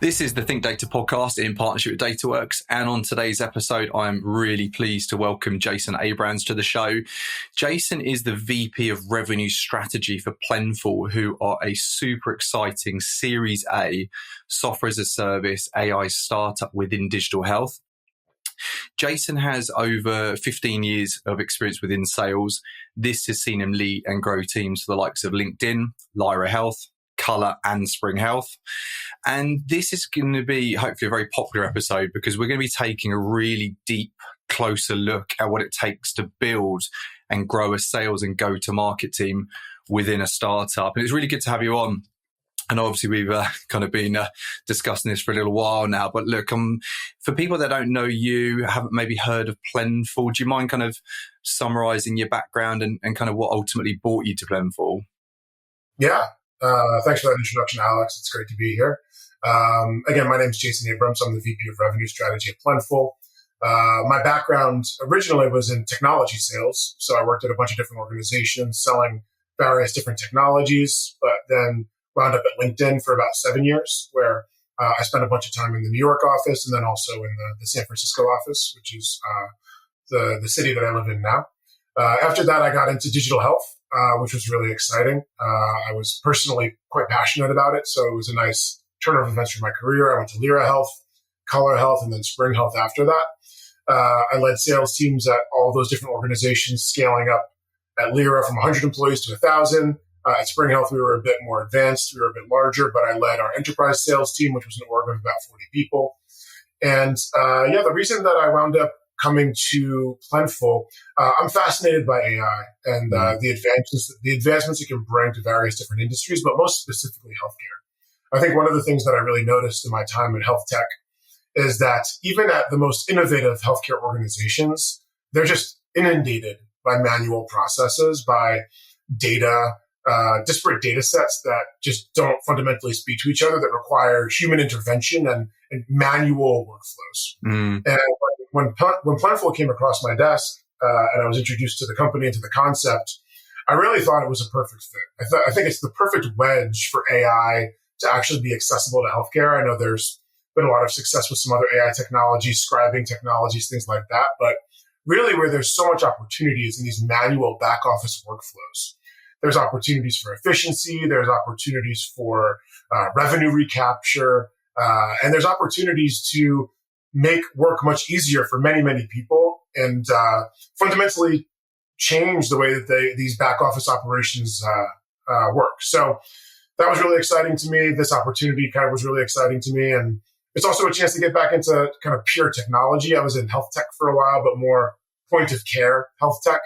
This is the ThinkData Podcast in partnership with DataWorks. And on today's episode, I'm really pleased to welcome Jason Abrams to the show. Jason is the VP of Revenue Strategy for Plenful, who are a super exciting Series A software as a service AI startup within digital health. Jason has over 15 years of experience within sales. This has seen him lead and grow teams for the likes of LinkedIn, Lyra Health, Colour and Spring Health. And this is going to be hopefully a very popular episode because we're going to be taking a really deep, closer look at what it takes to build and grow a sales and go-to-market team within a startup. And it's really good to have you on. And obviously we've kind of been discussing this for a little while now. But look, for people that don't know you, haven't maybe heard of Plenful, do you mind kind of summarising your background and kind of what ultimately brought you to Plenful? Yeah. Thanks for that introduction, Alex. It's great to be here. Again, my name is Jason Abrams. I'm the VP of Revenue Strategy at Plenful. My background originally was in technology sales. So I worked at a bunch of different organizations selling various different technologies, but then wound up at LinkedIn for about 7 years, where I spent a bunch of time in the New York office and then also in the San Francisco office, which is the city that I live in now. After that, I got into digital health, which was really exciting. I was personally quite passionate about it, so it was a nice turn of events for my career. I went to Lyra Health, Colour Health, and then Spring Health after that. I led sales teams at all those different organizations, scaling up at Lyra from 100 employees to 1,000. At Spring Health, we were a bit more advanced. We were a bit larger, but I led our enterprise sales team, which was an org of about 40 people. And the reason that I wound up coming to Plenful, I'm fascinated by AI and the advancements it can bring to various different industries, but most specifically healthcare. I think one of the things that I really noticed in my time in Healthtech is that even at the most innovative healthcare organizations, they're just inundated by manual processes, by data, disparate data sets that just don't fundamentally speak to each other, that require human intervention and manual workflows. And when Plenful came across my desk and I was introduced to the company and to the concept, I really thought it was a perfect fit. I think it's the perfect wedge for AI to actually be accessible to healthcare. I know there's been a lot of success with some other AI technologies, scribing technologies, things like that. But really where there's so much opportunity is in these manual back office workflows. There's opportunities for efficiency. There's opportunities for revenue recapture. And there's opportunities to make work much easier for many, many people and fundamentally change the way that these back office operations work. So that was really exciting to me. This opportunity kind of was really exciting to me. And it's also a chance to get back into kind of pure technology. I was in health tech for a while, but more point of care health tech.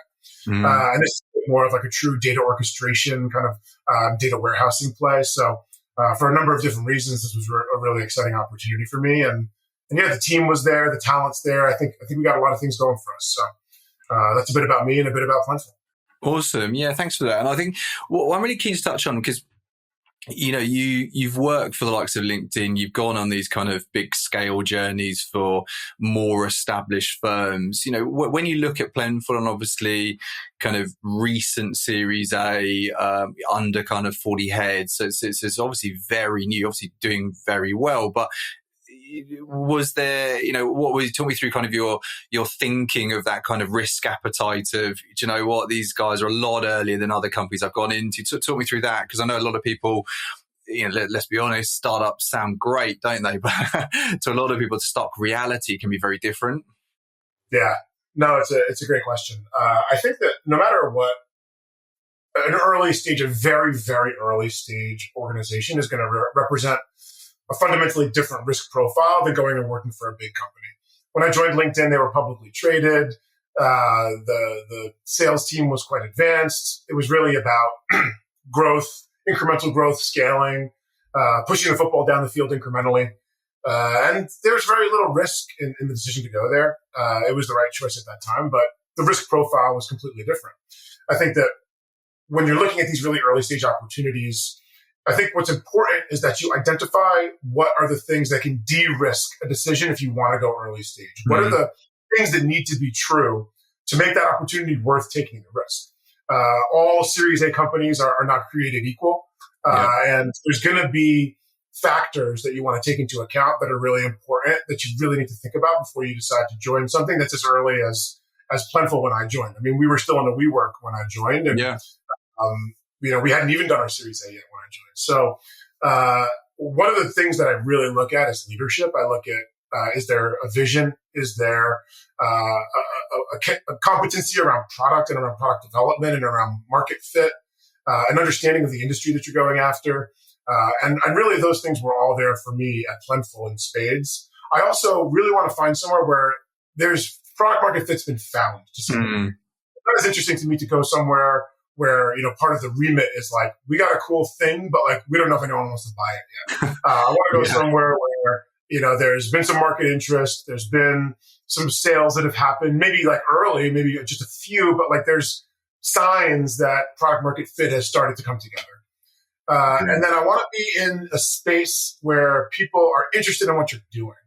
And this is more of like a true data orchestration kind of data warehousing play. So for a number of different reasons, this was a really exciting opportunity for me. And yeah, the team was there, the talent's there. I think we got a lot of things going for us. So that's a bit about me and a bit about Plenful. Awesome. Yeah, thanks for that. And I think what I'm really keen to touch on, because you know, you've worked for the likes of LinkedIn, you've gone on these kind of big scale journeys for more established firms. You know, when you look at Plenful and obviously kind of recent Series A, under kind of 40 heads, so it's obviously very new, obviously doing very well, but was there, you know, talk me through kind of your thinking of that kind of risk appetite of, do you know what, these guys are a lot earlier than other companies I've gone into. Talk me through that, because I know a lot of people, you know, let's be honest, startups sound great, don't they? But to a lot of people, stock reality can be very different. Yeah, no, it's a great question. I think that no matter what, an early stage, a very, very early stage organization is going to represent a fundamentally different risk profile than going and working for a big company. When I joined LinkedIn, they were publicly traded. The sales team was quite advanced. It was really about growth, incremental growth, scaling, pushing the football down the field incrementally. And there was very little risk in the decision to go there. It was the right choice at that time, but the risk profile was completely different. I think that when you're looking at these really early stage opportunities, I think what's important is that you identify what are the things that can de-risk a decision if you want to go early stage. Mm-hmm. What are the things that need to be true to make that opportunity worth taking the risk? All Series A companies are not created equal. And there's going to be factors that you want to take into account that are really important that you really need to think about before you decide to join something that's as early as Plenful when I joined. I mean, we were still in the WeWork when I joined, and we hadn't even done our Series A yet when I joined. So one of the things that I really look at is leadership. I look at is there a vision? Is there a competency around product and around product development and around market fit, an understanding of the industry that you're going after? And really those things were all there for me at Plenful in spades. I also really want to find somewhere where there's product market fit's been found to some degree. It's interesting to me to go somewhere where, part of the remit is like, we got a cool thing, but like, we don't know if anyone wants to buy it yet. I want to go somewhere where, there's been some market interest. There's been some sales that have happened, maybe like early, maybe just a few, but like there's signs that product market fit has started to come together. And then I want to be in a space where people are interested in what you're doing.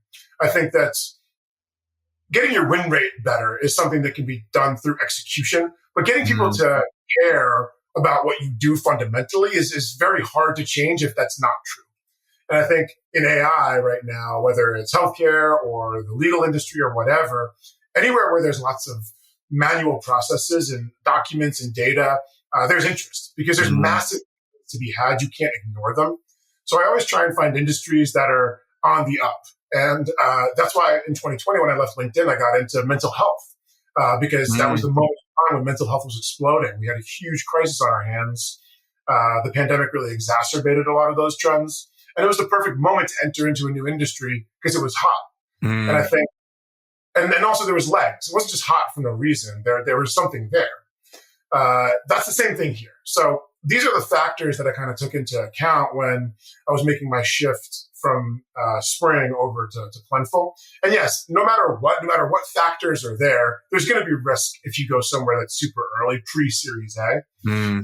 I think that's getting your win rate better is something that can be done through execution, but getting people to care about what you do fundamentally is very hard to change if that's not true. And I think in AI right now, whether it's healthcare or the legal industry or whatever, anywhere where there's lots of manual processes and documents and data, there's interest because there's massive to be had. You can't ignore them. So I always try and find industries that are on the up. And that's why in 2020, when I left LinkedIn, I got into mental health because that was the moment in time when mental health was exploding. We had a huge crisis on our hands. The pandemic really exacerbated a lot of those trends. And it was the perfect moment to enter into a new industry because it was hot. And I think, and also there was legs. It wasn't just hot for no reason. There was something there. That's the same thing here. So these are the factors that I kind of took into account when I was making my shift from Spring over to Plenful. And yes, no matter what factors are there, there's going to be risk if you go somewhere that's super early, pre-Series A.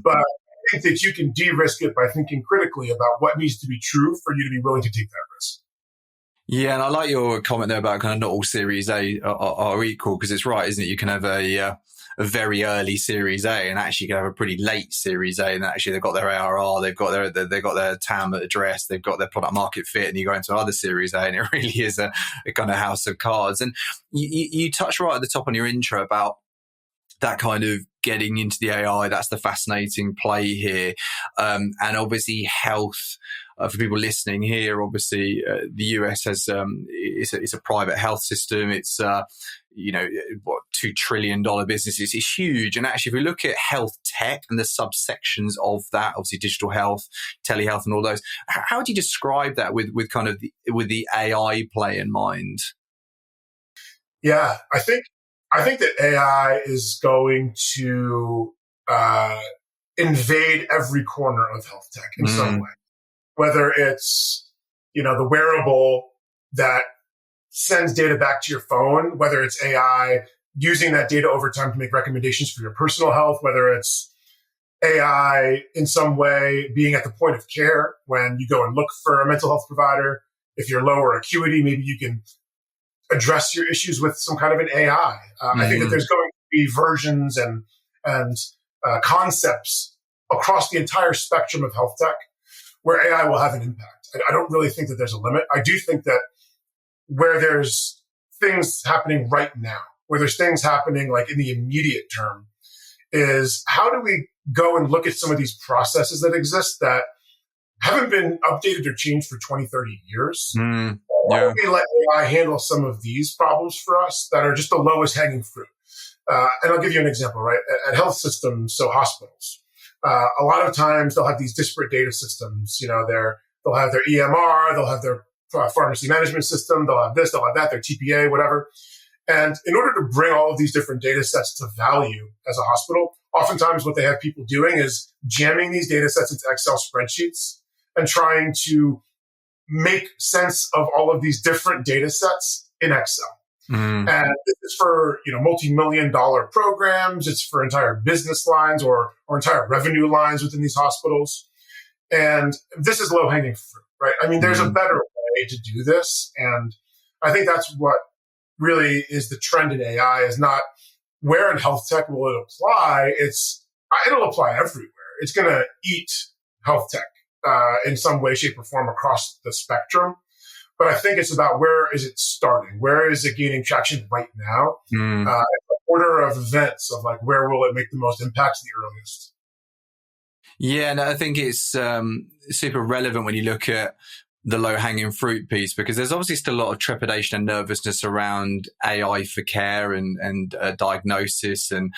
But I think that you can de-risk it by thinking critically about what needs to be true for you to be willing to take that risk. Yeah, and I like your comment there about kind of not all Series A are equal, because it's right, isn't it? You can have a very early Series A and actually you can have a pretty late Series A, and actually they've got their ARR, they've got their TAM address, they've got their product market fit, and you go into another Series A and it really is a kind of house of cards. And you touched right at the top on your intro about that kind of getting into the AI. That's the fascinating play here. And obviously health, for people listening here, obviously the US has, it's a private health system. It's, $2 trillion business. It's huge. And actually, if we look at health tech and the subsections of that, obviously digital health, telehealth and all those, how do you describe that with kind of with the AI play in mind? Yeah, I think that AI is going to invade every corner of health tech in some way. Whether it's, the wearable that sends data back to your phone, whether it's AI using that data over time to make recommendations for your personal health, whether it's AI in some way being at the point of care when you go and look for a mental health provider. If you're lower acuity, maybe you can address your issues with some kind of an AI. I think that there's going to be versions and concepts across the entire spectrum of health tech where AI will have an impact. I don't really think that there's a limit. I do think that where there's things happening right now, where there's things happening like in the immediate term, is how do we go and look at some of these processes that exist that haven't been updated or changed for 20, 30 years? Why don't we let AI handle some of these problems for us that are just the lowest hanging fruit? And I'll give you an example, right? At health systems, so hospitals, a lot of times they'll have these disparate data systems. They'll have their EMR, they'll have their pharmacy management system, they'll have this, they'll have that, their TPA, whatever. And in order to bring all of these different data sets to value as a hospital, oftentimes what they have people doing is jamming these data sets into Excel spreadsheets and trying to make sense of all of these different data sets in Excel. And it's for, multi-million-dollar programs. It's for entire business lines or entire revenue lines within these hospitals. And this is low-hanging fruit, right? I mean, there's a better way to do this. And I think that's what really is the trend in AI, is not where in health tech will it apply. It'll apply everywhere. It's going to eat health tech in some way, shape, or form across the spectrum. But I think it's about where is it starting? Where is it gaining traction right now? The order of events of like where will it make the most impact the earliest? Yeah, no, I think it's super relevant when you look at the low-hanging fruit piece, because there's obviously still a lot of trepidation and nervousness around AI for care and diagnosis, and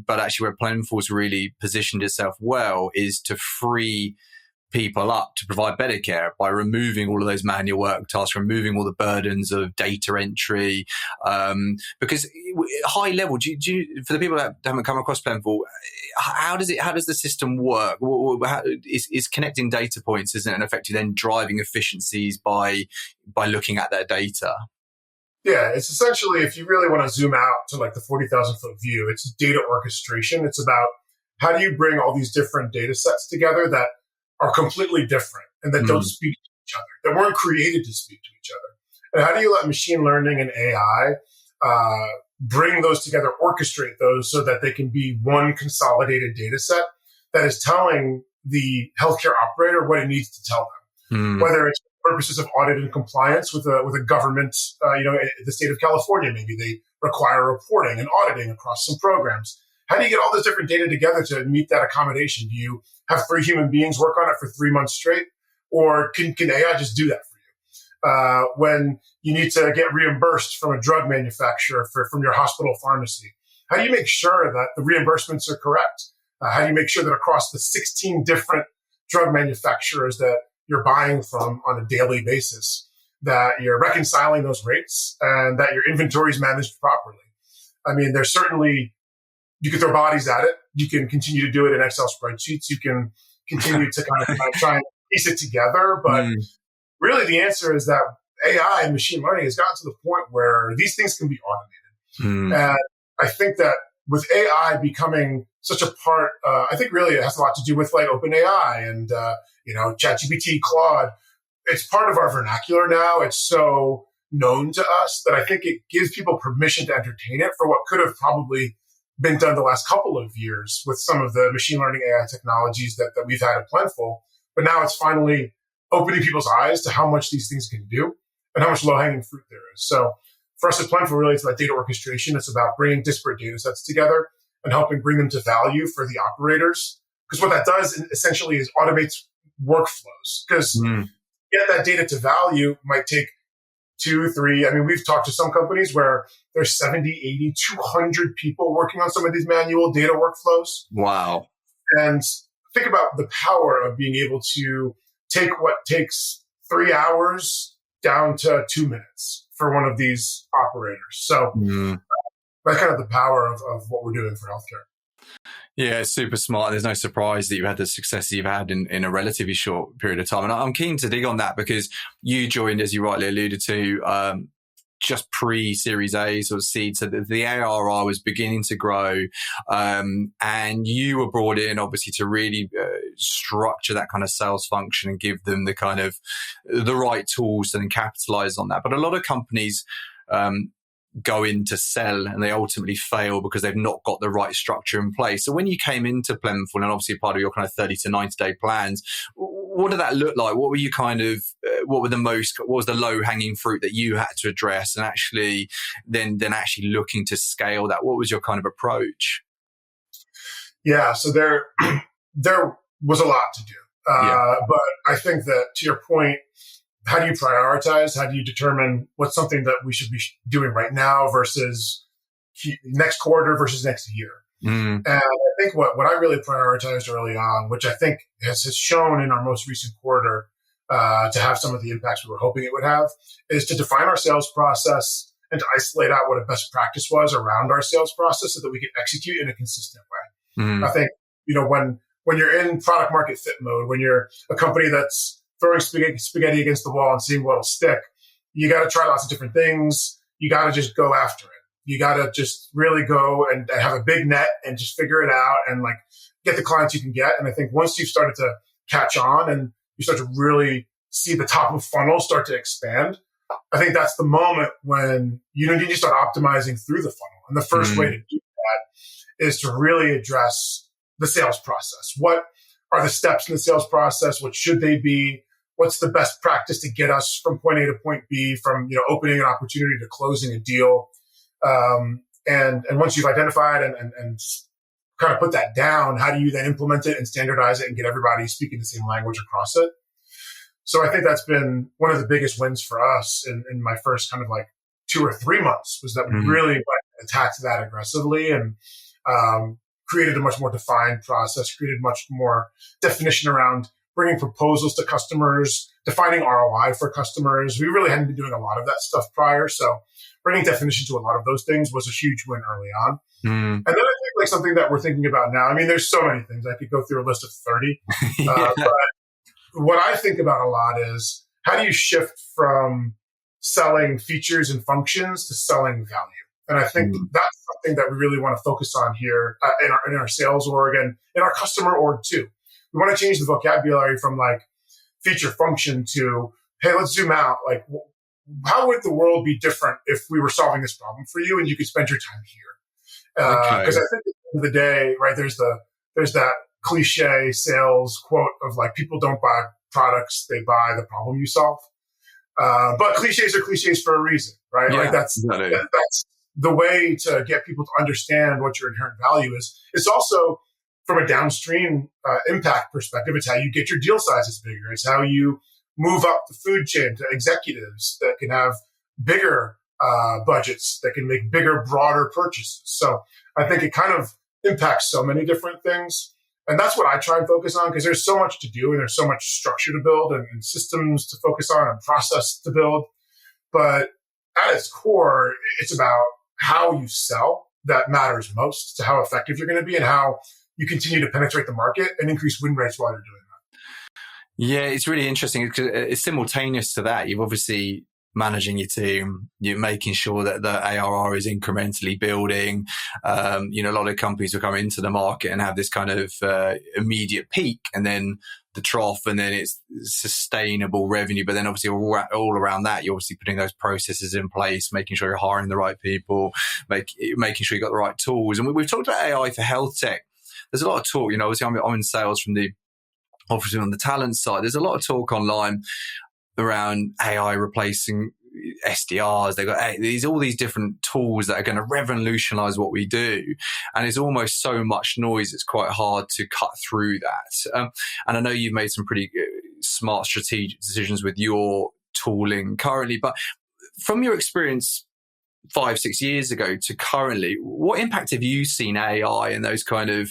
but actually where Plenful's really positioned itself well is to free people up to provide better care by removing all of those manual work tasks, removing all the burdens of data entry. Because high level, do you, for the people that haven't come across Plenful, how does the system work? Is connecting data points, isn't it, and effectively then driving efficiencies by looking at their data? Yeah, it's essentially, if you really want to zoom out to like the 40,000 foot view, it's data orchestration. It's about how do you bring all these different data sets together that are completely different and that don't speak to each other, that weren't created to speak to each other. And how do you let machine learning and AI bring those together, orchestrate those so that they can be one consolidated data set that is telling the healthcare operator what it needs to tell them, whether it's for purposes of audit and compliance with a government, the state of California, maybe they require reporting and auditing across some programs. How do you get all this different data together to meet that accommodation? Do you have 3 human beings work on it for 3 months straight? Or can AI just do that for you? When you need to get reimbursed from a drug manufacturer from your hospital pharmacy, how do you make sure that the reimbursements are correct? How do you make sure that across the 16 different drug manufacturers that you're buying from on a daily basis, that you're reconciling those rates and that your inventory is managed properly? I mean, there's certainly, you can throw bodies at it. You can continue to do it in Excel spreadsheets. You can continue to kind of try and piece it together. But really the answer is that AI and machine learning has gotten to the point where these things can be automated. And I think that with AI becoming such a part, I think really it has a lot to do with like OpenAI and, ChatGPT, Claude. It's part of our vernacular now. It's so known to us that I think it gives people permission to entertain it for what could have probably been done the last couple of years with some of the machine learning AI technologies that we've had at Plenful. But now it's finally opening people's eyes to how much these things can do and how much low-hanging fruit there is. So for us at Plenful, really, it's about data orchestration. It's about bringing disparate data sets together and helping bring them to value for the operators. Because what that does essentially is automates workflows. Because get that data to value might take 2, 3. I mean, we've talked to some companies where there's 70, 80, 200 people working on some of these manual data workflows. Wow. And think about the power of being able to take what takes 3 hours down to 2 minutes for one of these operators. So that's kind of the power of what we're doing for healthcare. Yeah, it's super smart. There's no surprise that you had the success you've had in a relatively short period of time. And I'm keen to dig on that because you joined, as you rightly alluded to, just pre-Series A, sort of seed. So the ARR was beginning to grow. And you were brought in, obviously, to really structure that kind of sales function and give them the kind of the right tools to then capitalize on that. But a lot of companies go in to sell and they ultimately fail because they've not got the right structure in place. So when you came into Plenful, and obviously part of your kind of 30 to 90 day plans, what did that look like? What were you kind of, what was the low hanging fruit that you had to address, and actually then actually looking to scale that? What was your kind of approach? Yeah, so there was a lot to do. But I think that, to your point, how do you prioritize? How do you determine what's something that we should be doing right now versus next quarter versus next year? And I think what I really prioritized early on, which I think has shown in our most recent quarter to have some of the impacts we were hoping it would have, is to define our sales process and to isolate out what a best practice was around our sales process so that we could execute in a consistent way. I think, when you're in product market fit mode, when you're a company that's throwing spaghetti against the wall and seeing what'll stick, you got to try lots of different things. You got to just go after it. You got to just really go and have a big net and just figure it out and like get the clients you can get. And I think once you've started to catch on and you start to really see the top of the funnel start to expand, I think that's the moment when you need to start optimizing through the funnel. And the first way to do that is to really address the sales process. What are the steps in the sales process? What should they be? What's the best practice to get us from point A to point B, from opening an opportunity to closing a deal? And once you've identified and kind of put that down, how do you then implement it and standardize it and get everybody speaking the same language across it? So I think that's been one of the biggest wins for us in my first kind of like 2 or 3 months, was that we really attacked that aggressively and created a much more defined process, created much more definition around bringing proposals to customers, defining ROI for customers. We really hadn't been doing a lot of that stuff prior. So bringing definition to a lot of those things was a huge win early on. And then I think like something that we're thinking about now, I mean, there's so many things. I could go through a list of 30. But what I think about a lot is, how do you shift from selling features and functions to selling value? And I think that's something that we really want to focus on here in our sales org and in our customer org too. We want to change the vocabulary from like feature function to, hey, let's zoom out. Like, how would the world be different if we were solving this problem for you and you could spend your time here? Because I think at the end of the day, right, there's that cliche sales quote of like, people don't buy products, they buy the problem you solve. But cliches are cliches for a reason, right? Yeah, like that's the way to get people to understand what your inherent value is. It's also from a downstream impact perspective. It's how you get your deal sizes bigger. It's how you move up the food chain to executives that can have bigger budgets, that can make bigger, broader purchases. So I think it kind of impacts so many different things. And that's what I try and focus on, because there's so much to do and there's so much structure to build and systems to focus on and process to build. But at its core, it's about how you sell that matters most to how effective you're going to be and how you continue to penetrate the market and increase win rates while you're doing that. Yeah, it's really interesting because it's simultaneous to that. You've obviously managing your team, you're making sure that the ARR is incrementally building. A lot of companies will come into the market and have this kind of immediate peak and then the trough, and then it's sustainable revenue. But then obviously all around that, you're obviously putting those processes in place, making sure you're hiring the right people, making sure you've got the right tools. And we've talked about AI for health tech. There's a lot of talk, obviously I'm in sales from obviously on the talent side. There's a lot of talk online around AI replacing SDRs. They've got all these different tools that are going to revolutionize what we do. And it's almost so much noise, it's quite hard to cut through that. And I know you've made some pretty smart strategic decisions with your tooling currently, but from your experience 5-6 years ago to currently, what impact have you seen AI and those kind of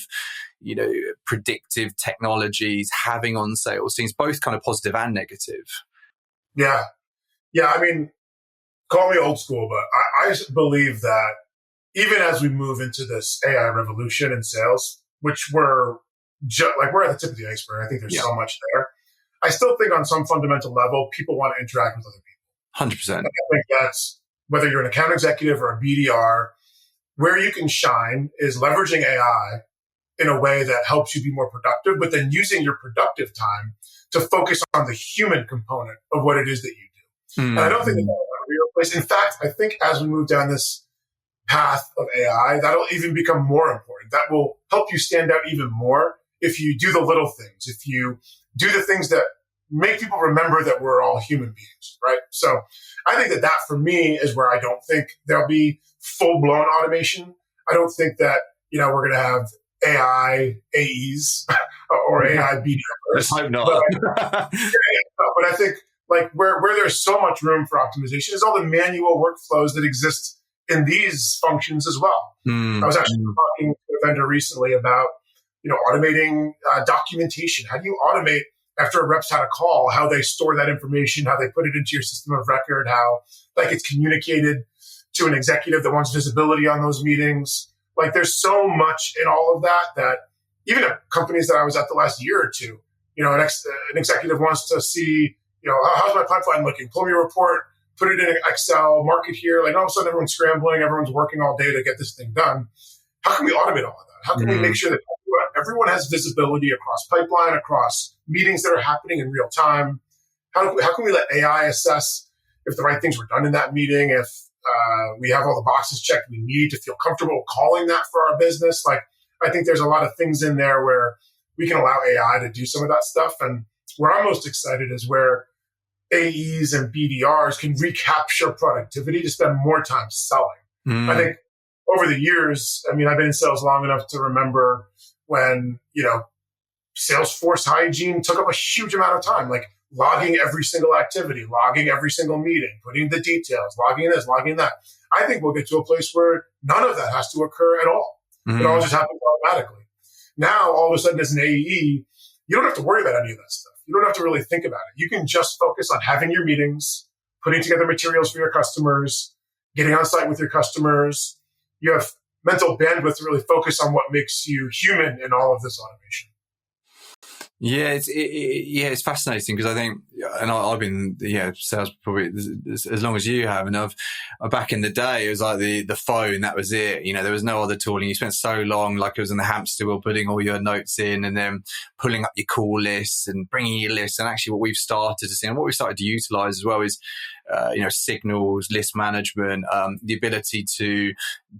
predictive technologies having on sales teams, both kind of positive and negative? Yeah. I mean, call me old school, but I believe that even as we move into this AI revolution in sales, which we're at the tip of the iceberg, I think there's so much there. I still think on some fundamental level, people want to interact with other people. 100%. And I think that's, whether you're an account executive or a BDR, where you can shine is leveraging AI in a way that helps you be more productive, but then using your productive time to focus on the human component of what it is that you do. And I don't think that's a real place. In fact, I think as we move down this path of AI, that'll even become more important. That will help you stand out even more if you do the little things, if you do the things that make people remember that we're all human beings, right? So I think that for me is where I don't think there'll be full-blown automation. I don't think that, we're going to have AI AEs or AI BDRs. Let's hope not. But I think like where there's so much room for optimization is all the manual workflows that exist in these functions as well. I was actually talking to a vendor recently about, automating documentation. How do you automate after a rep's had a call, how they store that information, how they put it into your system of record, how like it's communicated to an executive that wants visibility on those meetings. Like there's so much in all of that even at companies that I was at the last year or two, an executive wants to see, how's my pipeline looking? Pull me a report, put it in Excel, mark it here. Like all of a sudden everyone's scrambling, everyone's working all day to get this thing done. How can we automate all of that? How can we make sure that everyone has visibility across pipeline, across meetings that are happening in real time? How can we let AI assess if the right things were done in that meeting, if we have all the boxes checked we need to feel comfortable calling that for our business? Like, I think there's a lot of things in there where we can allow AI to do some of that stuff. And where I'm most excited is where AEs and BDRs can recapture productivity to spend more time selling. I think over the years, I've been in sales long enough to remember when, Salesforce hygiene took up a huge amount of time, like logging every single activity, logging every single meeting, putting the details, logging this, logging that. I think we'll get to a place where none of that has to occur at all. It all just happens automatically. Now, all of a sudden, as an AE, you don't have to worry about any of that stuff. You don't have to really think about it. You can just focus on having your meetings, putting together materials for your customers, getting on site with your customers. You have mental bandwidth to really focus on what makes you human in all of this automation. Yeah, it's fascinating because I think, and I've been sales probably as long as you have, and back in the day it was like the phone, that was it. There was no other tooling. You spent so long like it was in the hamster wheel, putting all your notes in and then pulling up your call lists and bringing your lists. And actually, what we've started to see and what we started to utilize as well is signals, list management, the ability to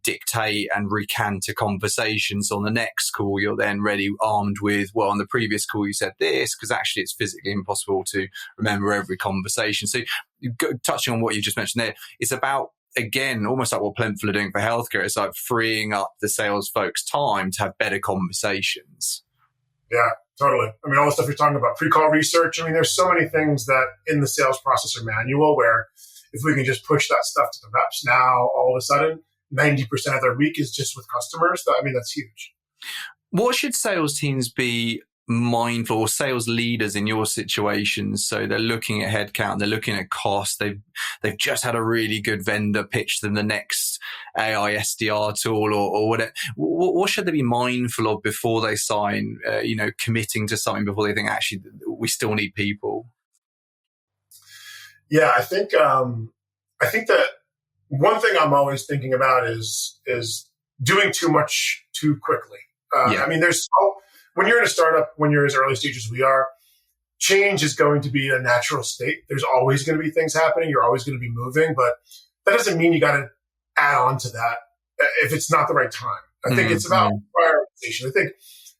dictate and recant a conversation. So on the next call, you're then ready, armed with, well, on the previous call, you said this, because actually it's physically impossible to remember every conversation. So touching on what you just mentioned there, it's about, again, almost like what Plenful are doing for healthcare. It's like freeing up the sales folks' time to have better conversations. Yeah, totally. All the stuff you're talking about, pre-call research. There's so many things that in the sales process are manual, where if we can just push that stuff to the reps now, all of a sudden, 90% of their week is just with customers. That's huge. What should sales teams be mindful, or sales leaders in your situation? So they're looking at headcount, they're looking at cost. They've just had a really good vendor pitch them the next AI SDR tool or whatever. What should they be mindful of before they sign, committing to something before they think, actually, we still need people? Yeah, I think that one thing I'm always thinking about is doing too much too quickly. When you're in a startup, when you're as early stage as we are, change is going to be a natural state. There's always going to be things happening. You're always going to be moving, but that doesn't mean you got to add on to that if it's not the right time. I think it's about prioritization. I think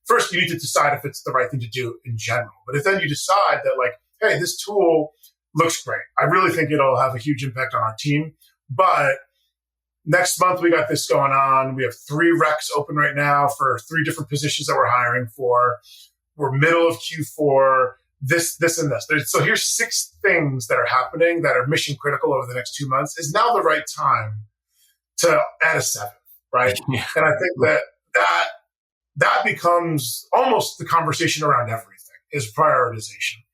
first you need to decide if it's the right thing to do in general. But if then you decide that, like, hey, this tool looks great, I really think it'll have a huge impact on our team, but next month, we got this going on. We have 3 recs open right now for 3 different positions that we're hiring for. We're middle of Q4, this, and this. So here's 6 things that are happening that are mission critical over the next 2 months. Is now the right time to add a 7th, right? Yeah. And I think that becomes almost the conversation around everything is prioritization.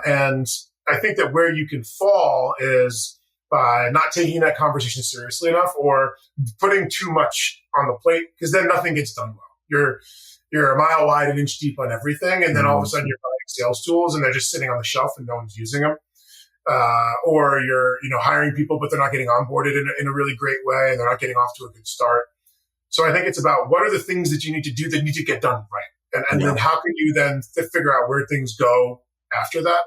And I think that where you can fall is by not taking that conversation seriously enough or putting too much on the plate, because then nothing gets done well. You're a mile wide and inch deep on everything, and then all of a sudden you're buying sales tools and they're just sitting on the shelf and no one's using them. Or you're hiring people, but they're not getting onboarded in a really great way, and they're not getting off to a good start. So I think it's about what are the things that you need to do that need to get done right, and then how can you then figure out where things go after that.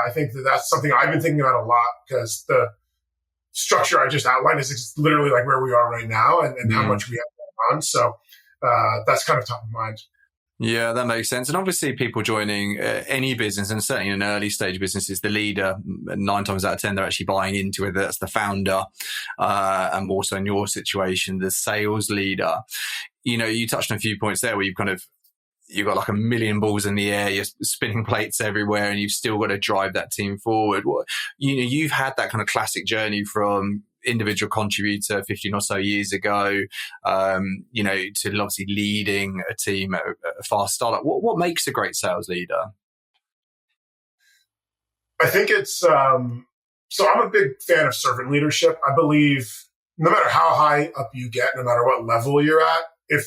I think that's something I've been thinking about a lot, because the structure I just outlined is literally like where we are right now and how much we have going on. So that's kind of top of mind. Yeah, that makes sense. And obviously people joining any business, and certainly in an early stage business, is the leader. 9 times out of 10, they're actually buying into it. That's the founder. And also in your situation, the sales leader. You touched on a few points there where you've got like a million balls in the air, you're spinning plates everywhere, and you've still got to drive that team forward. You've had that kind of classic journey from individual contributor 15 or so years ago, to obviously leading a team at a fast startup. What makes a great sales leader? I think it's, so I'm a big fan of servant leadership. I believe no matter how high up you get, no matter what level you're at, if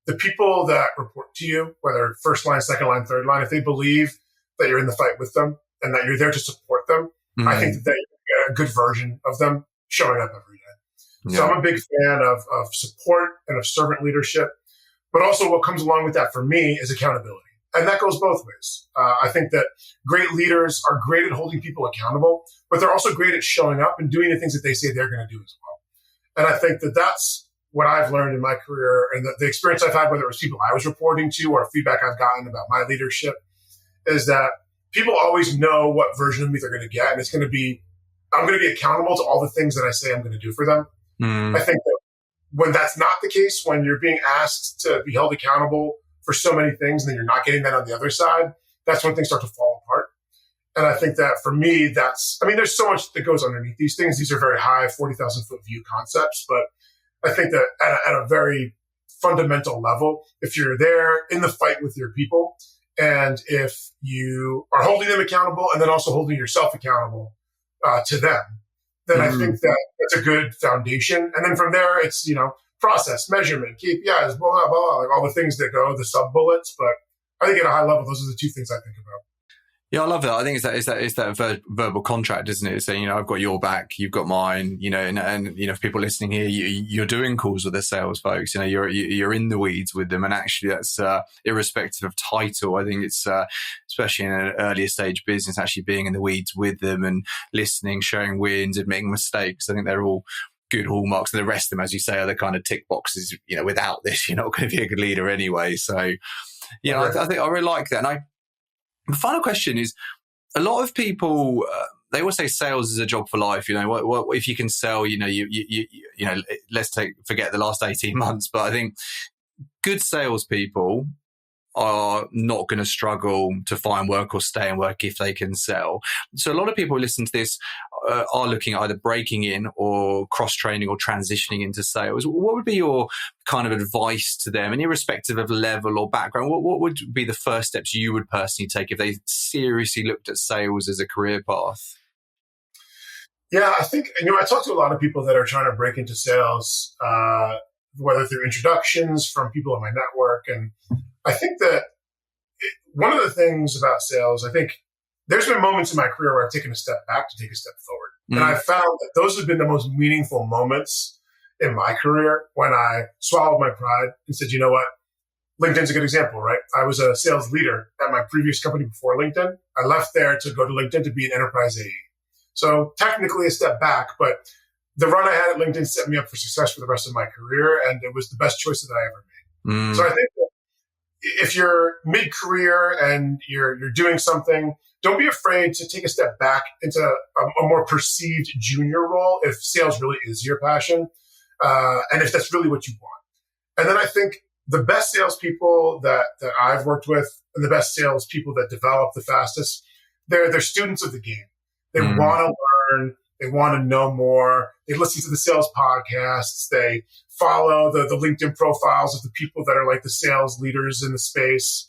the people that report to you, whether first line, second line, third line, if they believe that you're in the fight with them and that you're there to support them, I think that you get a good version of them showing up every day. Yeah. So I'm a big fan of support and of servant leadership. But also what comes along with that for me is accountability. And that goes both ways. I think that great leaders are great at holding people accountable, but they're also great at showing up and doing the things that they say they're going to do as well. And I think that that's what I've learned in my career and the experience I've had, whether it was people I was reporting to or feedback I've gotten about my leadership, is that people always know what version of me they're going to get. And I'm going to be accountable to all the things that I say I'm going to do for them. I think that when that's not the case, when you're being asked to be held accountable for so many things and then you're not getting that on the other side, that's when things start to fall apart. And I think that for me, there's so much that goes underneath these things. These are very high 40,000 foot view concepts, but I think that at a very fundamental level, if you're there in the fight with your people, and if you are holding them accountable and then also holding yourself accountable to them, then I think that that's a good foundation. And then from there, it's, process, measurement, KPIs, blah, blah, blah, like all the things that go, the sub bullets. But I think at a high level, those are the two things I think about. Yeah, I love that. I think it's that verbal contract, isn't it? Saying, I've got your back, you've got mine, and for people listening here, you're doing calls with the sales folks, you're in the weeds with them. And actually that's, irrespective of title. I think it's, especially in an earlier stage business, actually being in the weeds with them and listening, sharing wins, admitting mistakes. I think they're all good hallmarks, and the rest of them, as you say, are the kind of tick boxes. Without this, you're not going to be a good leader anyway. So, I think I really like that. And the final question is, a lot of people, they always say sales is a job for life. What if you can sell, let's forget the last 18 months, but I think good salespeople are not going to struggle to find work or stay in work if they can sell. So a lot of people who listen to this are looking at either breaking in or cross-training or transitioning into sales. What would be your kind of advice to them? And irrespective of level or background, what would be the first steps you would personally take if they seriously looked at sales as a career path? Yeah, I think, I talk to a lot of people that are trying to break into sales, whether through introductions from people in my network. And I think that one of the things about sales, I think there's been moments in my career where I've taken a step back to take a step forward. And I've found that those have been the most meaningful moments in my career when I swallowed my pride and said, you know what? LinkedIn's a good example, right? I was a sales leader at my previous company before LinkedIn. I left there to go to LinkedIn to be an enterprise AE. So technically a step back, but the run I had at LinkedIn set me up for success for the rest of my career. And it was the best choice that I ever made. So I think that if you're mid-career and you're doing something, don't be afraid to take a step back into a more perceived junior role if sales really is your passion, and if that's really what you want. And then I think the best salespeople that I've worked with and the best salespeople that develop the fastest, they're students of the game. They want to learn. They want to know more. They listen to the sales podcasts. They follow the LinkedIn profiles of the people that are like the sales leaders in the space.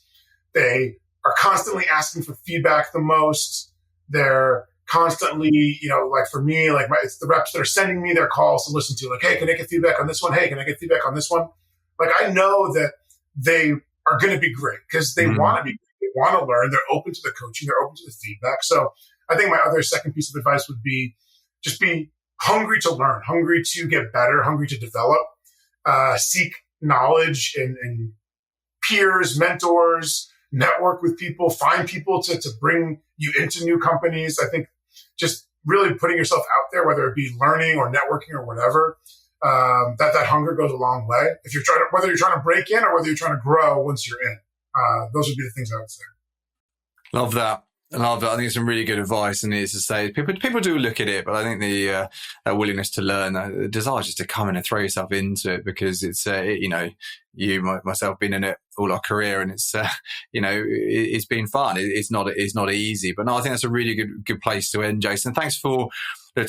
They are constantly asking for feedback the most. They're constantly, like for me, it's the reps that are sending me their calls to listen to, like, hey, can I get feedback on this one? Hey, can I get feedback on this one? Like, I know that they are going to be great because they want to be great. They want to learn. They're open to the coaching. They're open to the feedback. So I think my other second piece of advice would be just be hungry to learn, hungry to get better, hungry to develop, seek knowledge in peers, mentors, network with people, find people to bring you into new companies. I think just really putting yourself out there, whether it be learning or networking or whatever, that hunger goes a long way. If you're whether you're trying to break in or whether you're trying to grow once you're in, those would be the things I would say. Love that. I love it. I think it's some really good advice, and it's to say people do look at it, but I think the willingness to learn, the desire just to come in and throw yourself into it, because it's myself been in it all our career, and it's it's been fun. It's not easy, but no, I think that's a really good place to end, Jason. Thanks for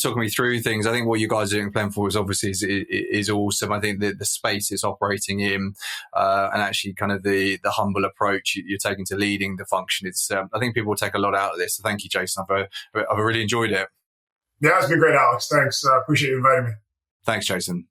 talking me through things. I think what you guys are doing at Plenful is obviously is awesome. I think the space it's operating in, and actually kind of the humble approach you're taking to leading the function. It's I think people will take a lot out of this. So thank you, Jason. I've really enjoyed it. Yeah, it's been great, Alex. Thanks. Appreciate you inviting me. Thanks, Jason.